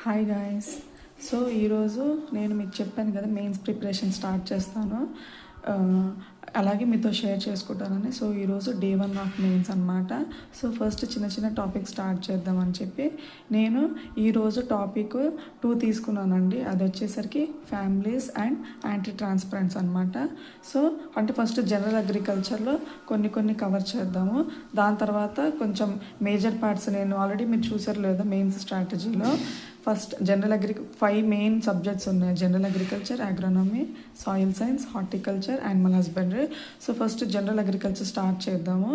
Hi guys. So ఈరోజు నేను మీకు చెప్పాను కదా మెయిన్స్ ప్రిపరేషన్ స్టార్ట్ చేస్తాను, ఆ, అలాగే మీతో షేర్ చేసుకుంటానని. సో ఈరోజు డే 1 ఆఫ్ మెయిన్స్ అనమాట. సో ఫస్ట్ చిన్న చిన్న టాపిక్ స్టార్ట్ చేద్దామని చెప్పి నేను ఈరోజు టాపిక్ 2 తీసుకున్నానండి. అది వచ్చేసరికి ఫ్యామిలీస్ అండ్ యాంటీ ట్రాన్స్పరెంట్స్ అనమాట. సో అంటే ఫస్ట్ జనరల్ అగ్రికల్చర్లో కొన్ని కవర్ చేద్దాము. దాని తర్వాత కొంచెం మేజర్ పార్ట్స్ నేను ఆల్రెడీ మీరు చూసారు లేదా మెయిన్స్ స్ట్రాటజీలో. ఫస్ట్ జనరల్ 5 మెయిన్ సబ్జెక్ట్స్ ఉన్నాయి: general agriculture, agronomy, soil science, horticulture, animal husbandry. So first general agriculture start చేద్దాము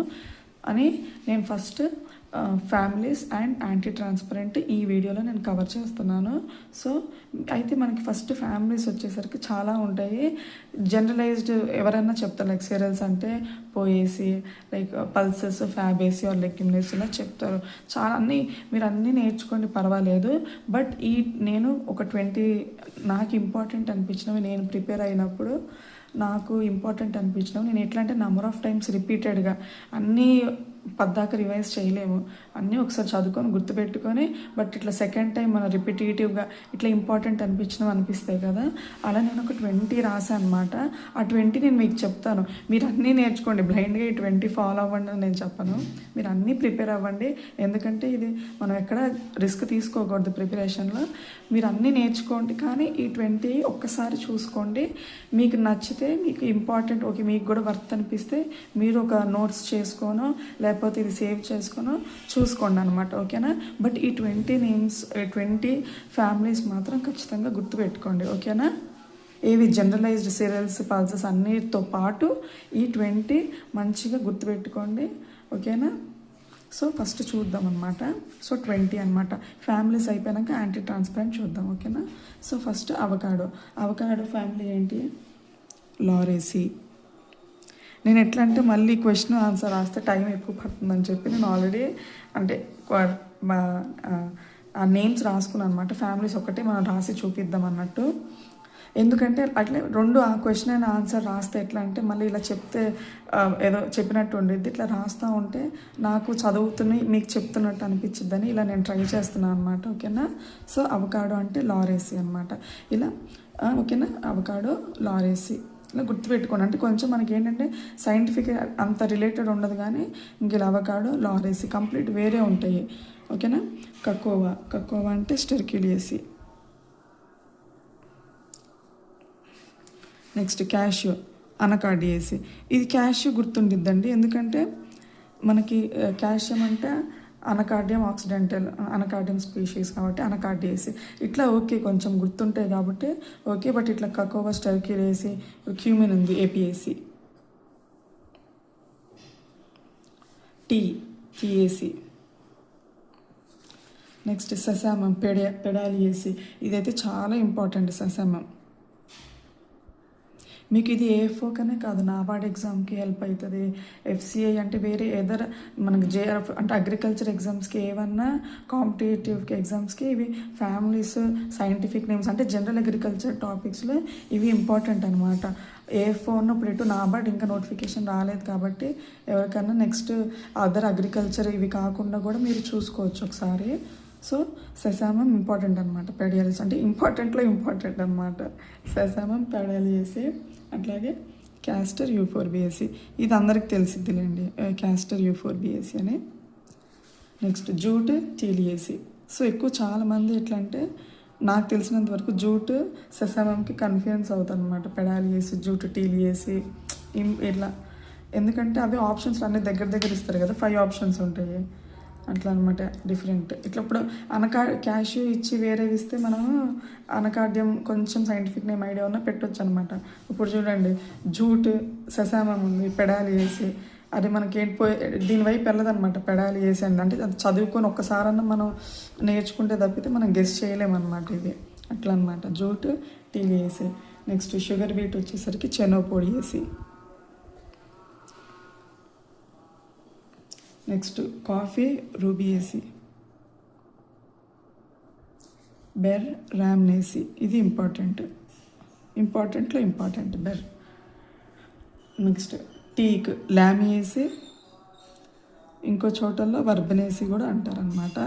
అని నేను first families and anti transparent ఈ వీడియోలో నేను కవర్ చేస్తున్నాను. సో అయితే మనకి ఫస్ట్ ఫ్యామిలీస్ వచ్చేసరికి చాలా ఉంటాయి. జనరలైజ్డ్ ఎవరైనా చెప్తారు, లైక్ సెరల్స్ అంటే పోయేసి, లైక్ పల్సెస్, ఫ్యాబేసి ఆర్ లెగ్యుమినేస్ ఇలా చెప్తారు. చాలా మీరు అన్నీ నేర్చుకోండి, పర్వాలేదు. బట్ నేను ఒక 20 నాకు ఇంపార్టెంట్ అనిపించినవి, నేను ప్రిపేర్ అయినప్పుడు నాకు ఇంపార్టెంట్ అనిపించినవి నేను ఎట్లా అంటే నెంబర్ ఆఫ్ టైమ్స్ రిపీటెడ్గా అన్నీ పద్దాక రివైజ్ చేయలేము, అన్నీ ఒకసారి చదువుకొని గుర్తుపెట్టుకొని, బట్ ఇట్లా సెకండ్ టైం మనం రిపిటేటివ్గా ఇట్లా ఇంపార్టెంట్ అనిపిస్తాయి కదా, అలా నేను ఒక 20 రాసాను అనమాట. ఆ 20 నేను మీకు చెప్తాను. మీరు అన్నీ నేర్చుకోండి, బ్లైండ్గా ఈ 20 ఫాలో అవ్వండి అని నేను చెప్పను. మీరు అన్నీ ప్రిపేర్ అవ్వండి, ఎందుకంటే ఇది మనం ఎక్కడ రిస్క్ తీసుకోకూడదు ప్రిపరేషన్లో. మీరు అన్నీ నేర్చుకోండి, కానీ ఈ 20 ఒక్కసారి చూసుకోండి. మీకు నచ్చితే, మీకు ఇంపార్టెంట్, ఓకే మీకు కూడా వర్త్ అనిపిస్తే మీరు ఒక నోట్స్ చేసుకోనో లేకపోతే ఇది సేవ్ చేసుకుని చూసుకోండి అనమాట, ఓకేనా. బట్ ఈ 20 నేమ్స్, 20 ఫ్యామిలీస్ మాత్రం ఖచ్చితంగా గుర్తుపెట్టుకోండి, ఓకేనా. ఏవి జనరలైజ్డ్ సీరియల్స్, పల్సెస్ అన్నిటితో పాటు ఈ 20 మంచిగా గుర్తుపెట్టుకోండి, ఓకేనా. సో ఫస్ట్ చూద్దాం అనమాట. సో 20 అనమాట. ఫ్యామిలీస్ అయిపోయాక యాంటీ ట్రాన్స్పరెంట్ చూద్దాం, ఓకేనా. సో ఫస్ట్ అవకాడో ఫ్యామిలీ ఏంటి? లారేసి. నేను ఎట్లా అంటే మళ్ళీ క్వశ్చన్ ఆన్సర్ రాస్తే టైం ఎక్కువ పడుతుందని చెప్పి నేను ఆల్రెడీ అంటే ఆ నేమ్స్ రాసుకున్నాను అనమాట. ఫ్యామిలీస్ ఒక్కటే మనం రాసి చూపిద్దాం అన్నట్టు. ఎందుకంటే అట్లే రెండు ఆ క్వశ్చన్ అయిన ఆన్సర్ రాస్తే ఎట్లా అంటే మళ్ళీ ఇలా చెప్తే ఏదో చెప్పినట్టు ఉండేది. ఇట్లా రాస్తూ ఉంటే నాకు చదువుతుని మీకు చెప్తున్నట్టు అనిపించిద్దని ఇలా నేను ట్రై చేస్తున్నాను అనమాట, ఓకేనా. సో అవకాడో అంటే లారేసి అనమాట. ఇలా ఓకేనా, అవకాడో లారేసి ఇలా గుర్తుపెట్టుకోండి. అంటే కొంచెం మనకి ఏంటంటే సైంటిఫిక్ అంత రిలేటెడ్ ఉండదు, కానీ ఇంక ఇలా అవకాడో, లారేసి కంప్లీట్ వేరే ఉంటాయి, ఓకేనా. కకోవా అంటే స్టెర్క్యులియేసి. Next cashew, అనకార్డియేసి. ఇది క్యాష్యూ గుర్తుండిద్దండి, ఎందుకంటే మనకి కాల్షియం అంటే అనకార్డియం ఆక్సిడెంటల్, అనకార్డియం స్పీషీస్ కాబట్టి అనకార్డియేసి. ఇట్లా ఓకే కొంచెం గుర్తుంటాయి కాబట్టి ఓకే. బట్ ఇట్లా కకోవా, స్టెర్క్యులేసి, క్యూమిన్ ఉంది, ఏపీఏసి. టీఏసి. నెక్స్ట్ సెసామం, పెడాలియేసి. ఇదైతే చాలా ఇంపార్టెంట్ సెసామం. మీకు ఇది ఏఎఫ్ఓకనే కాదు, నాబార్డ్ ఎగ్జామ్కి హెల్ప్ అవుతుంది. ఎఫ్సిఐ అంటే వేరే ఏదర్ మనకి జేఆర్ఎఫ్ అంటే అగ్రికల్చర్ ఎగ్జామ్స్కి, ఏమన్నా కాంపిటేటివ్కి ఎగ్జామ్స్కి ఇవి ఫ్యామిలీస్, సైంటిఫిక్ నేమ్స్ అంటే జనరల్ అగ్రికల్చర్ టాపిక్స్లో ఇవి ఇంపార్టెంట్ అనమాట. ఏఎఫ్ఓ ఉన్నప్పుడు ఇటు నాబార్డ్ ఇంకా నోటిఫికేషన్ రాలేదు కాబట్టి ఎవరికైనా నెక్స్ట్ అదర్ అగ్రికల్చర్ ఇవి కాకుండా కూడా మీరు చూసుకోవచ్చు ఒకసారి. సో సెసామం ఇంపార్టెంట్ అనమాట. పెడాలియేసి అంటే ఇంపార్టెంట్లో ఇంపార్టెంట్ అనమాట. సెసామం, పెడాలియేసి. అట్లాగే క్యాస్టర్ యూఫోర్బియేసి, ఇది అందరికి తెలిసిద్దిలేండి, క్యాస్టర్ యూఫోర్బియేసి అని. Next jute, టీలియేసి. సో ఎక్కువ చాలామంది ఎట్లా అంటే నాకు తెలిసినంత వరకు జూట్ సెసామంకి కన్ఫ్యూజ్ అవుతుంది అనమాట. పెడాలియేసి, జూట్, టీలియేసి ఇట్లా. ఎందుకంటే అవి ఆప్షన్స్ అన్నీ దగ్గర ఇస్తారు కదా, 5 ఆప్షన్స్ ఉంటాయి అట్లా అనమాట, డిఫరెంట్. ఇట్లా ఇప్పుడు క్యాష్యూ ఇచ్చి వేరేవి ఇస్తే మనం అనకార్డియం కొంచెం సైంటిఫిక్ నేమ్ ఐడియా ఉన్నా పెట్టవచ్చు అనమాట. ఇప్పుడు చూడండి, జూట్, సెసామం ఉంది, పెడాలియేసి. అది మనకి దీనివైపు వెళ్ళదనమాట పెడాలియేసి అంటే అది చదువుకొని ఒక్కసారన్నా మనం నేర్చుకుంటే తప్పితే మనం గెస్ చేయలేమన్నమాట. ఇది అట్లా అనమాట. Jute, Tiliaceae. Next sugar beet వచ్చేసరికి Chenopodiaceae. Next coffee, Rubiaceae. Ber, Rhamnaceae. ఇది ఇంపార్టెంట్లో important ber. Next teak, Lamiaceae. ఇంకో చోటల్లో వర్బనేసి కూడా అంటారనమాట.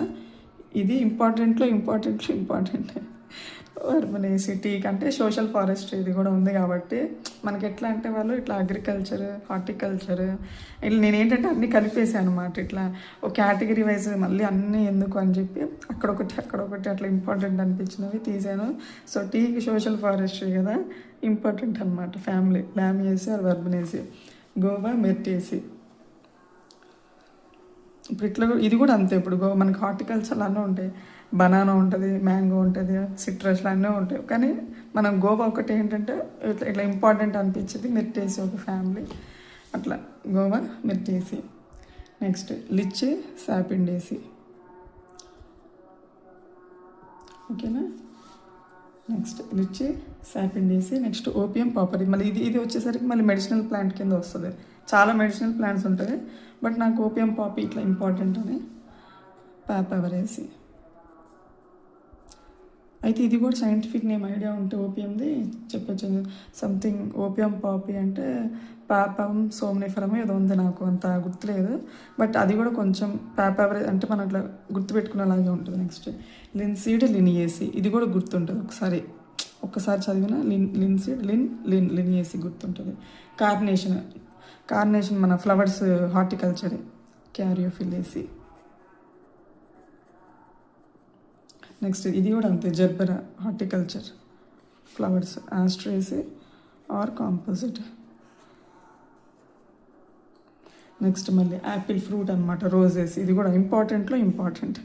ఇది ఇంపార్టెంట్ అర్బన్ ఏసీ టీ కంటే సోషల్ ఫారెస్ట్రీ ఇది కూడా ఉంది కాబట్టి మనకి ఎట్లా అంటే వాళ్ళు ఇట్లా అగ్రికల్చర్ హార్టికల్చర్ ఇట్లా నేనేంటంటే అన్నీ కలిపేసాను అనమాట. ఇట్లా ఒక కేటగిరీ వైజ్ మళ్ళీ అన్నీ ఎందుకు అని చెప్పి అక్కడొకటి అట్లా ఇంపార్టెంట్ అనిపించినవి తీసాను. సో టీకి సోషల్ ఫారెస్ట్రీ కదా ఇంపార్టెంట్ అనమాట. Family Lamiaceae or Verbenaceae, guava Myrtaceae. ఇప్పుడు ఇట్లా ఇది కూడా అంతే. ఇప్పుడు మనకి హార్టికల్చర్లు అన్నీ ఉంటాయి, బనానా ఉంటుంది, మ్యాంగో ఉంటుంది, సిట్రస్లు అన్నీ ఉంటాయి. కానీ మనం గోవా ఒకటి ఏంటంటే ఇట్లా ఇంపార్టెంట్ అనిపించింది. మెర్టేసి ఒక ఫ్యామిలీ అట్లా గోవా మెర్టేసి. Next litchi Sapindaceae. ఓకేనా, next litchi Sapindaceae. Next opium poppy. మళ్ళీ ఇది వచ్చేసరికి మళ్ళీ మెడిసినల్ ప్లాంట్ కింద వస్తుంది. చాలా మెడిసినల్ ప్లాంట్స్ ఉంటుంది, బట్ నాకు ఓపియం పాపీ ఇట్లా ఇంపార్టెంట్ అని పాపవరేసి. అయితే ఇది కూడా సైంటిఫిక్ నేమ్ ఐడియా ఉంటే ఓపియంది చెప్పచ్చు. సంథింగ్ ఓపియం పాపీ అంటే పాపం సోమ్నిఫరమో ఏదో ఉంది, నాకు అంత గుర్తులేదు. బట్ అది కూడా కొంచెం పాపవరే అంటే మనం అట్లా గుర్తుపెట్టుకునేలాగే ఉంటుంది. Next linseed Linaceae. ఇది కూడా గుర్తుంటుంది, ఒక్కసారి చదివిన లిన్సీడ్ లినియేసి గుర్తుంటుంది. కార్నేషన్ మన ఫ్లవర్స్ హార్టికల్చర్, క్యారియోఫిలేసి. నెక్స్ట్ ఇది కూడా అంతే, gerbera horticulture, flowers, Asteraceae or Compositae. Next మళ్ళీ యాపిల్ ఫ్రూట్ అనమాట, రోజెస్. ఇది కూడా ఇంపార్టెంట్లో important.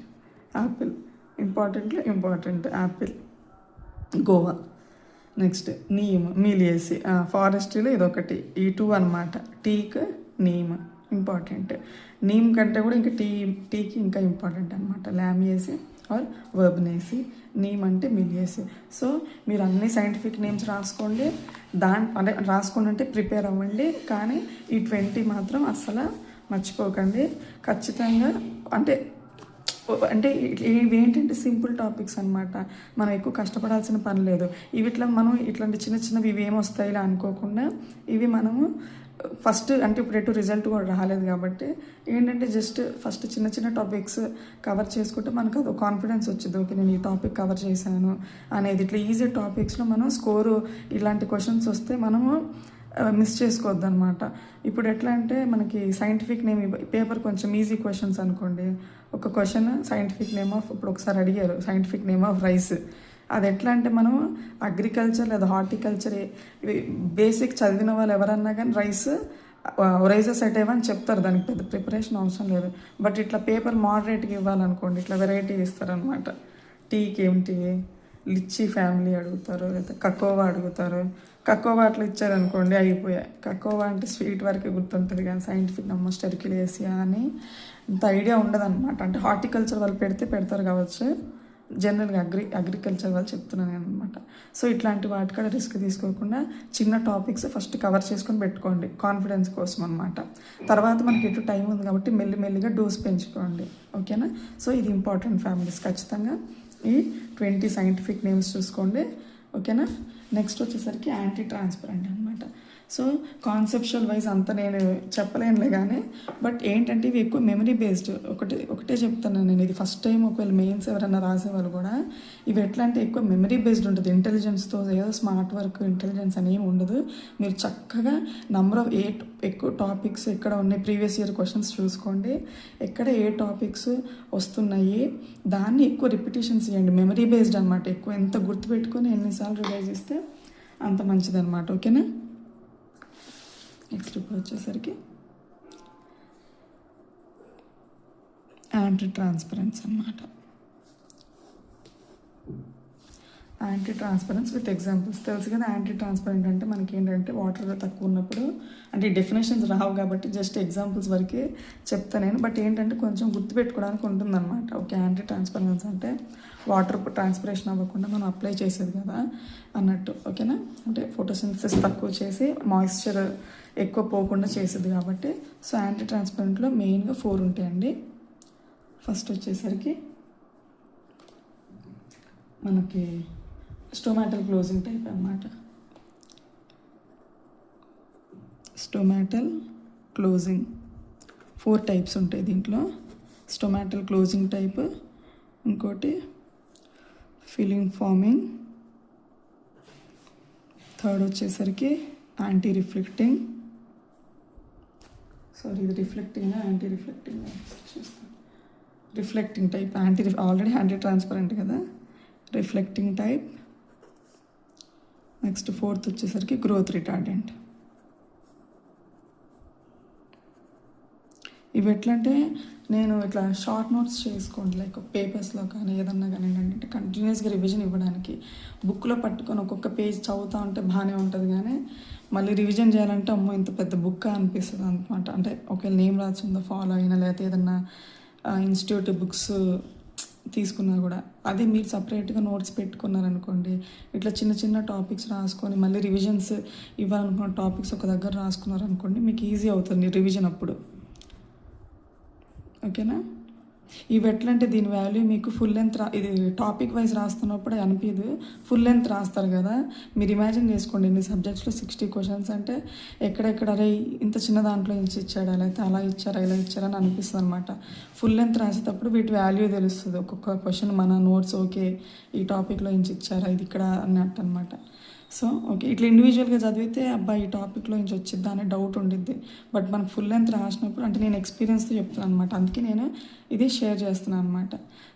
Apple guava. Next neem Meliaceae. ఫారెస్ట్రీలో ఇదొకటి, ఈ టూ అనమాట. Teak neem important. నీమ్ కంటే కూడా ఇంకా టీకి ఇంకా ఇంపార్టెంట్ అనమాట. ల్యామియేసి ఆర్ వర్బనేసి. నేమ్ అంటే మిలియేసి. సో మీరు అన్ని సైంటిఫిక్ నేమ్స్ రాసుకోండి. రాసుకోండి అంటే ప్రిపేర్ అవ్వండి. కానీ ఈ 20 మాత్రం అస్సలు మర్చిపోకండి ఖచ్చితంగా. అంటే ఇవి ఏంటంటే సింపుల్ టాపిక్స్ అనమాట. మనం ఎక్కువ కష్టపడాల్సిన పని లేదు. మనం ఇట్లాంటి చిన్నవి ఇవి ఏమొస్తాయి ఇలా అనుకోకుండా ఇవి మనము ఫస్ట్ అంటే ఇప్పుడు ఎటు రిజల్ట్ కూడా రాలేదు కాబట్టి ఏంటంటే జస్ట్ ఫస్ట్ చిన్న టాపిక్స్ కవర్ చేసుకుంటే మనకు అది కాన్ఫిడెన్స్ వచ్చింది. ఓకే నేను ఈ టాపిక్ కవర్ చేశాను అనేది. ఇట్లా ఈజీ టాపిక్స్లో మనం స్కోరు ఇలాంటి క్వశ్చన్స్ వస్తే మనము మిస్ చేసుకోవద్దు అనమాట. ఇప్పుడు ఎట్లా అంటే మనకి సైంటిఫిక్ నేమ్ పేపర్ కొంచెం ఈజీ క్వశ్చన్స్ అనుకోండి. ఒక క్వశ్చన్ సైంటిఫిక్ నేమ్ ఆఫ్, ఇప్పుడు ఒకసారి అడిగారు సైంటిఫిక్ నేమ్ ఆఫ్ రైస్. అది ఎట్లా అంటే మనం అగ్రికల్చర్ లేదా హార్టికల్చర్ బేసిక్ చదివిన వాళ్ళు ఎవరన్నా కానీ రైసెస్ అని చెప్తారు. దానికి పెద్ద ప్రిపరేషన్ అవసరం లేదు. బట్ ఇట్లా పేపర్ మోడరేట్గా ఇవ్వాలనుకోండి, ఇట్లా వెరైటీ ఇస్తారనమాట. టీకి ఏంటి, లిచ్చి ఫ్యామిలీ అడుగుతారు, లేదా కకోవా అడుగుతారు. కకోవా అట్లా ఇచ్చారనుకోండి అయిపోయాయి. కకోవా అంటే స్వీట్ వరకే గుర్తుంటుంది, కానీ సైంటిఫిక్ నమ్మో స్టెరికిలేసియా అని ఇంత ఐడియా ఉండదు అనమాట. అంటే హార్టికల్చర్ వాళ్ళు పెడతారు కావచ్చు, జనరల్గా అగ్రికల్చర్ వాళ్ళు చెప్తున్నాను నేను అనమాట. సో ఇట్లాంటి వాటి కూడా రిస్క్ తీసుకోకుండా చిన్న టాపిక్స్ ఫస్ట్ కవర్ చేసుకొని పెట్టుకోండి, కాన్ఫిడెన్స్ కోసం అనమాట. తర్వాత మనకి ఎటు టైం ఉంది కాబట్టి మెల్లిగా డోస్ పెంచుకోండి. ఓకేనా. సో ఇది ఇంపార్టెంట్ ఫ్యామిలీస్. ఖచ్చితంగా ఈ 20 సైంటిఫిక్ నేమ్స్ చూసుకోండి. ఓకేనా. నెక్స్ట్ వచ్చేసరికి యాంటీ ట్రాన్స్పరెంట్ అనమాట. సో కాన్సెప్చువల్ వైజ్ అంతా నేను చెప్పలేనులే కానీ, బట్ ఏంటంటే ఇవి ఎక్కువ మెమరీ బేస్డ్. ఒకటే చెప్తాను నేను, ఇది ఫస్ట్ టైం ఒకవేళ మెయిన్స్ ఎవరైనా రాసేవాళ్ళు కూడా ఇవి ఎట్లా అంటే ఎక్కువ మెమరీ బేస్డ్ ఉంటుంది. ఇంటెలిజెన్స్తో ఏదో స్మార్ట్ వర్క్ ఇంటెలిజెన్స్ అని ఏమి ఉండదు. మీరు చక్కగా నంబర్ ఆఫ్ ఎక్కువ టాపిక్స్ ఎక్కడ ఉన్నాయి, ప్రీవియస్ ఇయర్ క్వశ్చన్స్ చూసుకోండి, ఎక్కడ ఏ టాపిక్స్ వస్తున్నాయి దాన్ని ఎక్కువ రిపిటేషన్స్ చేయండి. మెమరీ బేస్డ్ అనమాట. ఎక్కువ ఎంత గుర్తుపెట్టుకొని ఎన్నిసార్లు రివైజ్ చేస్తే అంత మంచిది అనమాట. ఓకేనా. నెక్స్ట్ ఇప్పుడు వచ్చేసరికి యాంటీ ట్రాన్స్పరెన్స్ అనమాట. Anti transparence with examples. తెలుసు కదా యాంటీ ట్రాన్స్పరెంట్ అంటే మనకి ఏంటంటే వాటర్ తక్కువ ఉన్నప్పుడు, అంటే డెఫినేషన్స్ రావు కాబట్టి జస్ట్ ఎగ్జాంపుల్స్ వరకే చెప్తాను నేను. బట్ ఏంటంటే కొంచెం గుర్తుపెట్టుకోవడానికి ఉంటుందన్నమాట. ఓకే యాంటీ ట్రాన్స్పరెన్స్ అంటే వాటర్ ట్రాన్స్పిరేషన్ అవ్వకుండా మనం అప్లై చేసేది కదా అన్నట్టు. ఓకేనా. అంటే ఫోటోసింథసిస్ తక్కువ చేసి మాయిశ్చర్ ఎక్కువ పోకుండా చేసేది కాబట్టి. సో యాంటీ ట్రాన్స్పరెంట్లో మెయిన్గా 4 ఉంటాయండి. ఫస్ట్ వచ్చేసరికి మనకి స్టోమాటల్ క్లోజింగ్ టైప్ అన్నమాట. స్టోమాటల్ క్లోజింగ్ 4 టైప్స్ ఉంటాయి దీంట్లో. స్టోమాటల్ క్లోజింగ్ టైప్, ఇంకోటి ఫిలిం ఫార్మింగ్, థర్డ్ వచ్చేసరికి యాంటీ రిఫ్లెక్టింగ్, సారీ ఇది రిఫ్లెక్టింగ్ యాంటీ రిఫ్లెక్టింగ్ చూస్తాను, reflecting type, already anti transparent కదా, రిఫ్లెక్టింగ్ టైప్. నెక్స్ట్ ఫోర్త్ వచ్చేసరికి గ్రోత్ రిటార్డెంట్. ఇవి ఎట్లంటే నేను ఇట్లా షార్ట్ నోట్స్ చేసుకోండి, లైక్ పేపర్స్లో కానీ ఏదన్నా కానీ ఏంటంటే కంటిన్యూస్గా రివిజన్ ఇవ్వడానికి. బుక్లో పట్టుకొని ఒక్కొక్క పేజ్ చదువుతూ ఉంటే బాగానే ఉంటుంది, కానీ మళ్ళీ రివిజన్ చేయాలంటే అమ్మో ఇంత పెద్ద బుక్ అనిపిస్తుంది అనమాట. అంటే ఒకవేళ నేమ్ రాసిందో ఫాలో అయినా, లేకపోతే ఏదన్నా ఇన్స్టిట్యూట్ బుక్స్ తీసుకున్నా కూడా, అదే మీరు సపరేట్గా నోట్స్ పెట్టుకున్నారనుకోండి, ఇట్లా చిన్న చిన్న టాపిక్స్ రాసుకొని మళ్ళీ రివిజన్స్ ఇవ్వాలనుకున్న టాపిక్స్ ఒక దగ్గర రాసుకున్నారనుకోండి, మీకు ఈజీ అవుతుంది రివిజన్ అప్పుడు. ఓకేనా? ఇవి ఎట్లంటే దీని వాల్యూ మీకు ఫుల్ లెంత్ ఇది టాపిక్ వైజ్ రాస్తున్నప్పుడు అనిపించదు, ఫుల్ లెంత్ రాస్తారు కదా. మీరు ఇమాజిన్ చేసుకోండి, ఇన్ని సబ్జెక్ట్స్లో 60 క్వశ్చన్స్ అంటే ఎక్కడెక్కడ అరే ఇంత చిన్న దాంట్లో నుంచి ఇచ్చాడా, లేకపోతే అలా ఇచ్చారా ఇలా ఇచ్చారా అని అనిపిస్తుంది అనమాట. ఫుల్ లెంత్ రాసేటప్పుడు వీటి వాల్యూ తెలుస్తుంది. ఒక్కొక్క క్వశ్చన్ మన నోట్స్ ఓకే ఈ టాపిక్లో నుంచి ఇచ్చారా, ఇది ఇక్కడ అన్నట్టు అనమాట. సో ఓకే, ఇట్లా ఇండివిజువల్గా చదివితే అబ్బాయి ఈ టాపిక్లో నుంచి వచ్చిద్దా అనే డౌట్ ఉండిద్ది. బట్ మనకు ఫుల్ లెంత్ రాసినప్పుడు, అంటే నేను ఎక్స్పీరియన్స్తో చెప్తున్నాను అనమాట, అందుకే నేను ఇది షేర్ చేస్తున్నాను అనమాట.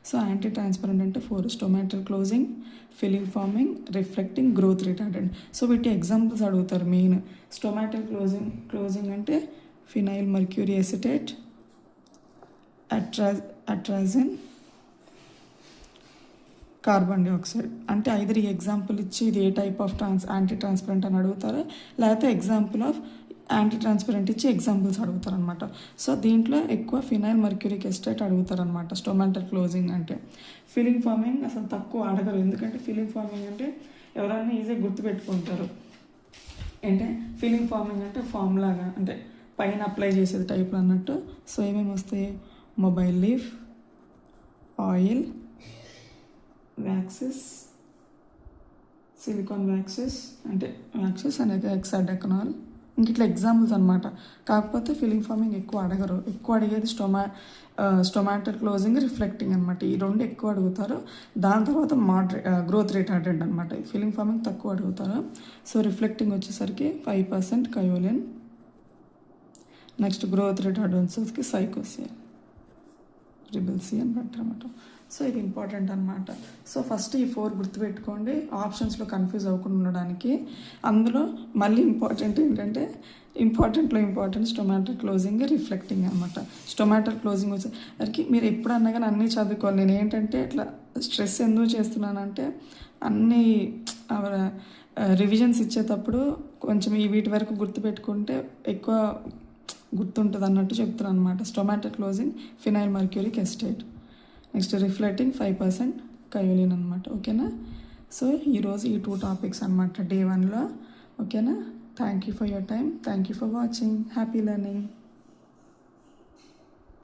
సో యాంటీ ట్రాన్స్పరెంట్ అంటే 4: stomatal closing, film farming, reflecting, growth retardant. So వీటి ఎగ్జాంపుల్స్ అడుగుతారు మెయిన్. స్టొమాటల్ క్లోజింగ్ అంటే phenyl mercury acetate, atrazine, carbon dioxide. అంటే ఐదర్ ఈ ఎగ్జాంపుల్ ఇచ్చి ఇది ఏ టైప్ ఆఫ్ యాంటీ ట్రాన్స్పరెంట్ అని అడుగుతారు, లేకపోతే ఎగ్జాంపుల్ ఆఫ్ యాంటీ ట్రాన్స్పరెంట్ ఇచ్చి ఎగ్జాంపుల్స్ అడుగుతారనమాట. సో దీంట్లో ఎక్కువ phenyl mercuric acetate అడుగుతారనమాట stomatal closing అంటే. ఫిలిం ఫార్మింగ్ అసలు తక్కువ అడగరు, ఎందుకంటే ఫిలిం ఫార్మింగ్ అంటే ఎవరైనా ఈజీగా గుర్తుపెట్టుకుంటారు. అంటే ఫిలిం ఫార్మింగ్ అంటే ఫామ్ లాగా, అంటే పైన అప్లై చేసేది టైప్లో అన్నట్టు. సో ఏమేమి వస్తాయి, mobile leaf, oil, waxes, silicon waxes అంటే వ్యాక్సెస్ అనేది హెక్సాడెకనాల్, ఇంక ఇట్లా ఎగ్జాంపుల్స్ అనమాట. కాకపోతే ఫిలిం ఫార్మింగ్ ఎక్కువ అడగరు, ఎక్కువ అడిగేది స్టొమాటల్ క్లోజింగ్, రిఫ్లెక్టింగ్ అనమాట. ఈ రెండు ఎక్కువ అడుగుతారు. దాని తర్వాత గ్రోత్ రిటార్డెంట్ అనమాట. ఫిలిం ఫార్మింగ్ తక్కువ అడుగుతారు. సో రిఫ్లెక్టింగ్ వచ్చేసరికి 5% కయోలిన్. నెక్స్ట్ గ్రోత్ రిటార్డెంట్ వచ్చేసరికి సైకోసియన్, రిబెల్సియన్ బెటర్ అనమాట. సో ఇది ఇంపార్టెంట్ అనమాట. సో ఫస్ట్ ఈ 4 గుర్తుపెట్టుకోండి, ఆప్షన్స్లో కన్ఫ్యూజ్ అవ్వకుండా ఉండడానికి. అందులో మళ్ళీ ఇంపార్టెంట్ ఏంటంటే ఇంపార్టెంట్ స్టొమాటల్ క్లోజింగ్, రిఫ్లెక్టింగ్ అనమాట. స్టొమాటల్ క్లోజింగ్ వచ్చేసరికి మీరు ఎప్పుడన్నా కానీ అన్నీ చదువుకోవాలి. నేను ఏంటంటే ఇట్లా స్ట్రెస్ ఎందుకు చేస్తున్నానంటే అన్నీ రివిజన్స్ ఇచ్చేటప్పుడు కొంచెం ఈ వీటి వరకు గుర్తుపెట్టుకుంటే ఎక్కువ గుర్తుంటుంది అన్నట్టు చెప్తున్నాను అనమాట. Stomatal closing, phenyl mercuric acetate. Next reflecting 5% kaolin అనమాట. ఓకేనా? సో ఈరోజు ఈ 2 టాపిక్స్ అనమాట డే 1లో. ఓకేనా? Thank you for your time, thank you for watching, happy learning.